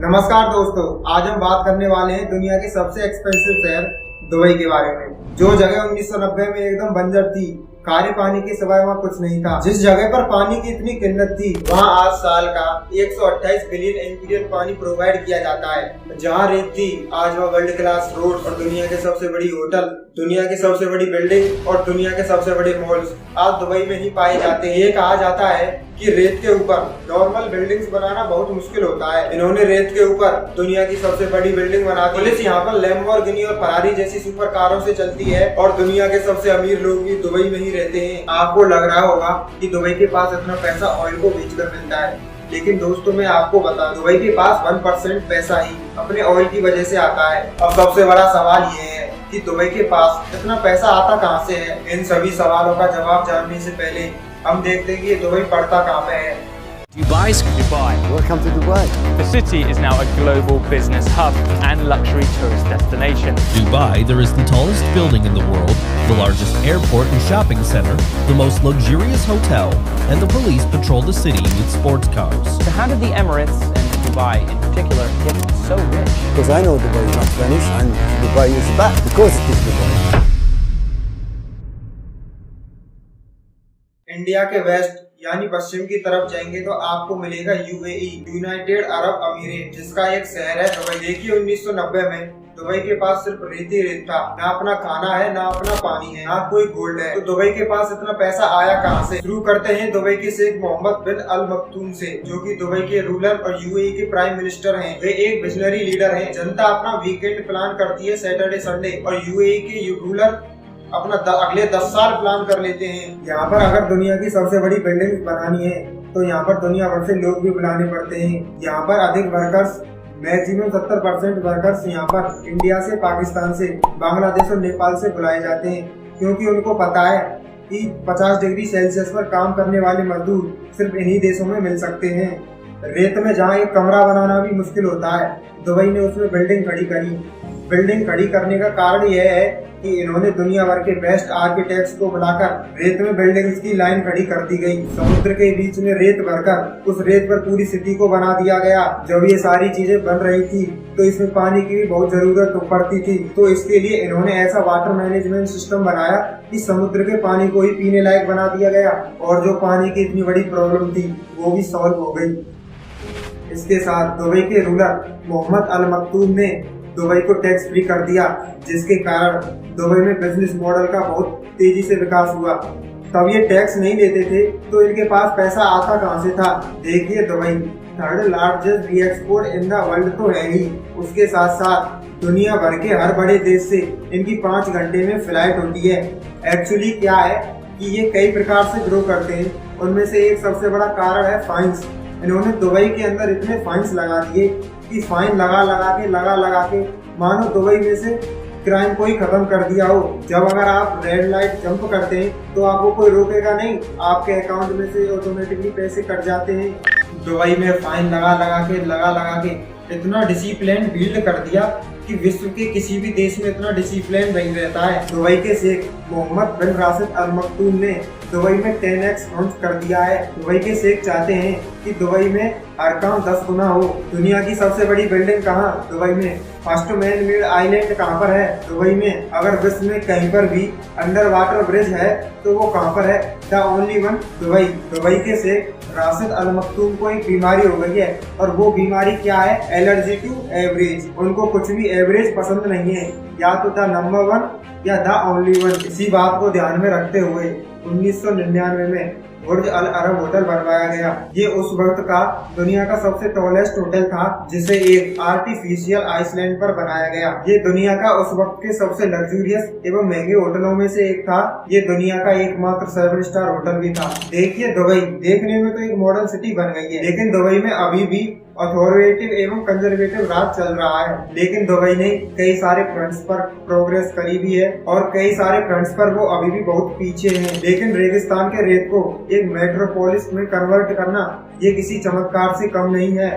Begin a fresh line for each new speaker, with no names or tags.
नमस्कार दोस्तों, आज हम बात करने वाले हैं दुनिया के सबसे एक्सपेंसिव शहर दुबई के बारे में। जो जगह 1990 में एकदम बंजर थी, खारे पानी के सिवाय वहाँ कुछ नहीं था। जिस जगह पर पानी की इतनी किल्लत थी, वहाँ आज साल का 128 बिलियन एमपीडीएल पानी प्रोवाइड किया जाता है। जहाँ रेत थी, आज वहाँ वर्ल्ड क्लास रोड और दुनिया के सबसे बड़ी होटल, दुनिया की सबसे बड़ी बिल्डिंग और दुनिया के सबसे बड़े मॉल्स आज दुबई में ही पाए जाते हैं। ये कहा जाता है कि रेत के ऊपर नॉर्मल बिल्डिंग्स बनाना बहुत मुश्किल होता है। इन्होंने रेत के ऊपर दुनिया की सबसे बड़ी बिल्डिंग बना दी। पुलिस यहाँ पर लैम्बोर्गिनी और फरारी जैसी सुपर कारों से चलती है और दुनिया के सबसे अमीर लोग भी दुबई में ही रहते हैं। आपको लग रहा होगा कि दुबई के पास इतना पैसा ऑयल को बेचकर मिलता है, लेकिन दोस्तों मैं आपको बता, दुबई के पास 1% पैसा ही अपने ऑयल की वजह से आता है। अब सबसे बड़ा सवाल ये है कि दुबई के पास इतना पैसा आता कहाँ से है। इन सभी सवालों का जवाब जानने से पहले हम देखते हैं कि ये दुबई पड़ता कहाँ पे है।
Dubai.
Welcome to Dubai.
The city is now a global business hub and luxury tourist destination.
Dubai, there is the tallest building in the world, the largest airport and shopping center, the most luxurious hotel, and the police patrol the city with sports cars.
So how did the Emirates and Dubai in particular get so rich?
Because I know Dubai is not Spanish and Dubai is bad because it is Dubai.
India के waste यानी पश्चिम की तरफ जाएंगे तो आपको मिलेगा UAE, United Arab अमीरेट, जिसका एक शहर है दुबई। देखिए 1990 में दुबई के पास सिर्फ रेत ही रेत था, ना अपना खाना है, ना अपना पानी है, ना कोई गोल्ड है। तो दुबई के पास इतना पैसा आया कहां से? शुरू करते हैं दुबई के शेख मोहम्मद बिन अल मक्तूम से, जो कि दुबई के रूलर और यूएई के प्राइम मिनिस्टर हैं। वे एक विजनरी लीडर हैं। जनता अपना वीकेंड प्लान करती है सैटरडे संडे, और यूएई के रूलर अपना अगले 10 साल प्लान कर लेते हैं। यहाँ पर अगर दुनिया की सबसे बड़ी बिल्डिंग बनानी है तो यहाँ पर दुनिया भर से लोग भी बुलाने पड़ते हैं। यहाँ पर अधिक वर्कर्स, मैक्सिमम 70% वर्कर्स यहाँ पर इंडिया से, पाकिस्तान से, बांग्लादेश और नेपाल से बुलाए जाते हैं, क्योंकि उनको पता है कि 50 डिग्री सेल्सियस पर काम करने वाले मजदूर सिर्फ इन्हीं देशों में मिल सकते हैं। रेत में जहाँ एक कमरा बनाना भी मुश्किल होता है, दुबई ने उसमें बिल्डिंग खड़ी करी। बिल्डिंग खड़ी करने का कारण यह है कि इन्होंने दुनिया भर के बेस्ट आर्किटेक्ट्स को बुलाकर रेत में बिल्डिंग्स की लाइन खड़ी कर दी गई। समुद्र के बीच में रेत भरकर उस रेत पर पूरी सिटी को बना दिया गया। जब ये सारी चीजें बन रही थी तो इसमें पानी की भी बहुत जरूरत पड़ती थी, तो इसके लिए इन्होंने ऐसा वाटर मैनेजमेंट सिस्टम बनाया कि समुद्र के पानी को ही पीने लायक बना दिया गया, और जो पानी की इतनी बड़ी प्रॉब्लम थी वो भी सॉल्व हो गई। इसके साथ दुबई के रूलर मोहम्मद अल मक्तूम ने दुबई को टैक्स फ्री कर दिया, जिसके कारण दुबई में बिजनेस मॉडल का बहुत तेजी से विकास हुआ। तब ये टैक्स नहीं लेते थे तो इनके पास पैसा आता कहां से था? देखिए दुबई थर्ड लार्जेस्ट री एक्सपोर्ट इन द वर्ल्ड तो है ही, उसके साथ साथ दुनिया भर के हर बड़े देश से इनकी 5 घंटे में फ्लाइट होती है। एक्चुअली क्या है कि ये कई प्रकार से ग्रो करते हैं, उनमें से एक सबसे बड़ा कारण है फाइन्स। इन्होंने दुबई के अंदर इतने फाइन्स लगा दिए कि फाइन लगा के मानो दुबई में से क्राइम को ही खत्म कर दिया हो। जब अगर आप रेड लाइट जंप करते हैं तो आपको कोई रोकेगा नहीं, आपके अकाउंट में से ऑटोमेटिकली पैसे कट जाते हैं। दुबई में फाइन लगा के इतना डिसिप्लिन बिल्ड कर दिया कि विश्व के किसी भी देश में इतना डिसिप्लिन नहीं रहता है। दुबई के शेख मोहम्मद बिन राशिद अल मक्तूम ने दुबई में 10x लॉन्च कर दिया है। दुबई के शेख चाहते हैं कि दुबई में हर काम 10 गुना हो। दुनिया की सबसे बड़ी बिल्डिंग कहाँ? दुबई में। फर्स्ट मैन मेड आइलैंड कहाँ पर है? दुबई में। अगर विश्व में कहीं पर भी अंडर वाटर ब्रिज है तो वो कहाँ पर है? The only one Dubai. Dubai के शेख राशिद अल मक्तूम को एक बीमारी हो गई है, और वो बीमारी क्या है? Allergy to average. उनको कुछ भी एवरेज पसंद नहीं है, या तो द नंबर 1 या द ओनली वन। इसी बात को ध्यान में रखते हुए 1999 में बुर्ज अल अरब होटल बनवाया गया। ये उस वक्त का दुनिया का सबसे टॉलेस्ट होटल था, जिसे एक आर्टिफिशियल आइसलैंड पर बनाया गया। ये दुनिया का उस वक्त के सबसे लग्जूरियस एवं महंगे होटलों में से एक था। ये दुनिया का एकमात्र 7 स्टार होटल भी था। देखिए दुबई देखने में तो एक मॉडर्न सिटी बन गई है, लेकिन दुबई में अभी भी अथॉरिटेटिव एवं कंजर्वेटिव राज चल रहा है। लेकिन दुबई ने कई सारे फ्रंट्स पर प्रोग्रेस करी भी है, और कई सारे फ्रंट्स पर वो अभी भी बहुत पीछे हैं। लेकिन रेगिस्तान के रेत को एक मेट्रोपोलिस में कन्वर्ट करना ये किसी चमत्कार से कम नहीं है।